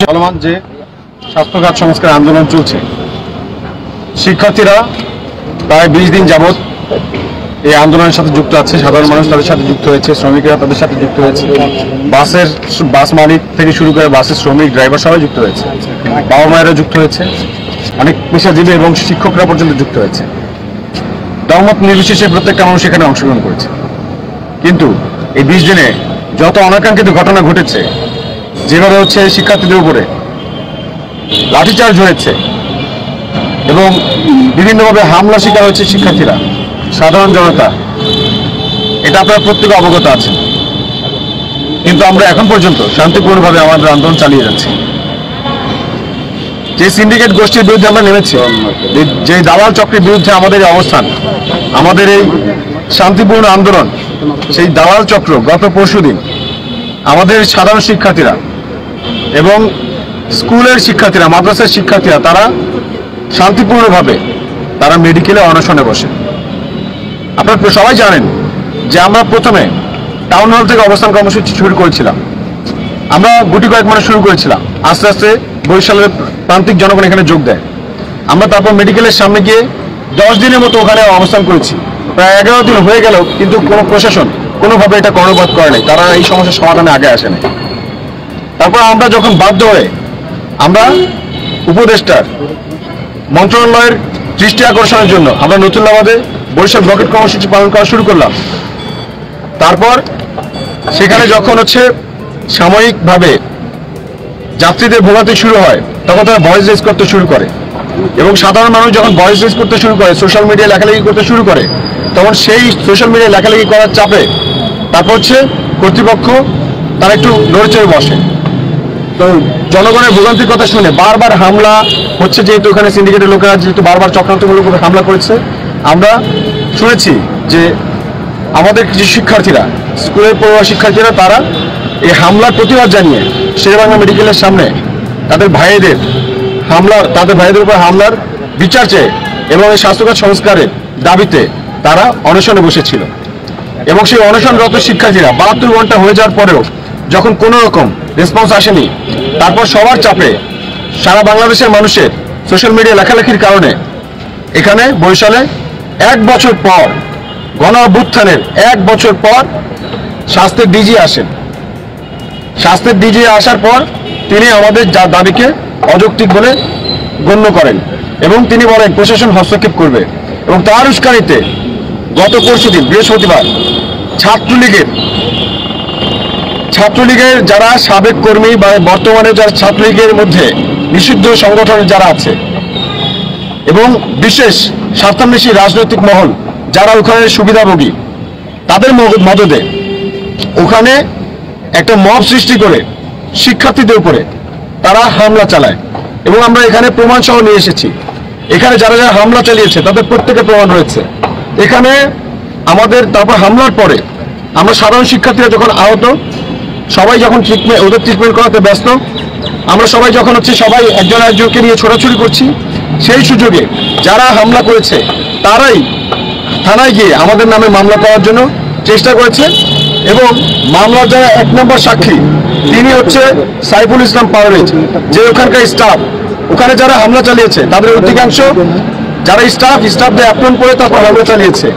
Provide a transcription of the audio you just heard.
চলমান যে স্বাস্থ্যখাত সংস্কার আন্দোলন চলছে, শিক্ষার্থীরা প্রায় 20 দিন যাবৎ এই আন্দোলনের সাথে যুক্ত আছে। সাধারণ মানুষ তাদের সাথে যুক্ত হয়েছে, শ্রমিকরা তাদের সাথে যুক্ত হয়েছে, বাস মালিক থেকে শুরু করে বাসের শ্রমিক ড্রাইভার সবাই যুক্ত হয়েছে, বাবা মায়েরা যুক্ত হয়েছে, অনেক পেশাজীবী এবং শিক্ষকরা পর্যন্ত যুক্ত হয়েছে। দলমত নির্বিশেষে প্রত্যেকটা মানুষ এখানে অংশগ্রহণ করেছে। কিন্তু এই 20 দিনে যত অনাকাঙ্ক্ষিত ঘটনা ঘটেছে, যেভাবে হচ্ছে শিক্ষার্থীদের উপরে লাঠিচার্জ হয়েছে এবং বিভিন্নভাবে হামলা শিকার হচ্ছে শিক্ষার্থীরা, সাধারণ জনতা, এটা আপনারা প্রত্যেকে অবগত আছেন। কিন্তু আমরা এখন পর্যন্ত শান্তিপূর্ণভাবে আমাদের আন্দোলন চালিয়ে যাচ্ছি। যে সিন্ডিকেট গোষ্ঠীর বিরুদ্ধে আমরা নেমেছি, যে দালাল চক্রের বিরুদ্ধে আমাদের এই অবস্থান, আমাদের এই শান্তিপূর্ণ আন্দোলন, সেই দালাল চক্র গত পরশুদিন আমাদের সাধারণ শিক্ষার্থীরা এবং স্কুলের শিক্ষার্থীরা, মাদ্রাসার শিক্ষার্থীরা, তারা শান্তিপূর্ণভাবে তারা মেডিকেলে অনশনে বসে। আপনারা সবাই জানেন যে আমরা প্রথমে টাউন হল থেকে অবস্থান কর্মসূচি শুরু করেছিলাম। আমরা গুটি কয়েক মাস শুরু করেছিলাম, আস্তে আস্তে বরিশালের প্রান্তিক জনগণ এখানে যোগ দেয়। আমরা তারপর মেডিকেলের সামনে গিয়ে 10 দিনের মতো ওখানে অবস্থান করেছি। প্রায় 11 দিন হয়ে গেল, কিন্তু কোনো প্রশাসন কোনোভাবে এটা কর্ণপাত করে নাই, তারা এই সমস্যার সমাধানে আগে আসে নাই। তারপর আমরা যখন বাধ্য হয়ে আমরা উপদেষ্টার মন্ত্রণালয়ের দৃষ্টি আকর্ষণের জন্য আমরা নতুনভাবে বরিশাল ব্লকেট কর্মসূচি পালন করা শুরু করলাম। তারপর সেখানে যখন হচ্ছে সাময়িকভাবে যাত্রীদের ভোগান্তি শুরু হয়, তখন তারা ভয়েস রেজ করতে শুরু করে এবং সাধারণ মানুষ যখন ভয়েস রেজ করতে শুরু করে, সোশ্যাল মিডিয়ায় লেখালেখি করতে শুরু করে, তখন সেই সোশ্যাল মিডিয়ায় লেখালেখি করার চাপে তারপর হচ্ছে কর্তৃপক্ষ তারা একটু নড়েচড়ে বসে। তো জনগণের ভোগান্তির কথা শুনে বারবার হামলা হচ্ছে, যেহেতু ওখানে সিন্ডিকেটের লোকেরা যেহেতু বারবার চক্রান্তমূলকভাবে হামলা করেছে। আমরা শুনেছি যে আমাদের কিছু শিক্ষার্থীরা, স্কুলের পড়ুয়া শিক্ষার্থীরা, তারা এই হামলার প্রতিবাদ জানিয়ে শেরেবাংলা মেডিকেলের সামনে তাদের ভাইদের উপর হামলার বিচার চেয়ে এবং এই স্বাস্থ্যখাত সংস্কারের দাবিতে তারা অনশনে বসেছিল। এবং সেই অনশনরত শিক্ষার্থীরা 72 ঘন্টা হয়ে যাওয়ার পরেও যখন কোনো রকম রেসপন্স আসেনি, তারপর সবার চাপে সারা বাংলাদেশের মানুষের সোশ্যাল মিডিয়া লেখালেখির কারণে এখানে বরিশালে 1 বছর পর, গণ অভ্যুত্থানের 1 বছর পর স্বাস্থ্যের ডিজি আসেন। স্বাস্থ্যের ডিজি আসার পর তিনি আমাদের দাবিকে অযৌক্তিক বলে গণ্য করেন এবং তিনি বলেন প্রশাসন হস্তক্ষেপ করবে। এবং তার উস্কানিতে গত পরশুদিন বৃহস্পতিবার ছাত্রলীগের যারা সাবেক কর্মী বা বর্তমানে যারা ছাত্রলীগের মধ্যে নিষিদ্ধ সংগঠনের যারা আছে এবং বিশেষ স্বার্থান্বেষী রাজনৈতিক মহল যারা ওখানে সুবিধাভোগী, তাদের মদদে ওখানে একটা মব সৃষ্টি করে শিক্ষার্থীদের উপরে তারা হামলা চালায় এবং আমরা এখানে প্রমাণ সহ নিয়ে এসেছি। এখানে যারা যারা হামলা চালিয়েছে তাদের প্রত্যেকের প্রমাণ রয়েছে এখানে আমাদের। তারপর হামলার পরে আমরা সাধারণ শিক্ষার্থীরা যখন আহত, সবাই যখন ওদের ট্রিটমেন্ট করাতে ব্যস্ত, আমরা সবাই যখন সবাই একজন একজনকে নিয়ে ছোটাছুটি করছি, সেই সুযোগে যারা হামলা করেছে তারাই থানায় গিয়ে আমাদের নামে মামলা করার জন্য চেষ্টা করেছে। এবং মামলার যারা 1 নম্বর সাক্ষী, তিনি হচ্ছে সাইফুল ইসলাম পারভেজ, যে ওখানকার স্টাফ, ওখানে যারা হামলা চালিয়েছে তাদের অধিকাংশ যারা স্টাফদের অ্যাপ্রন করে তারপর হামলা চালিয়েছে।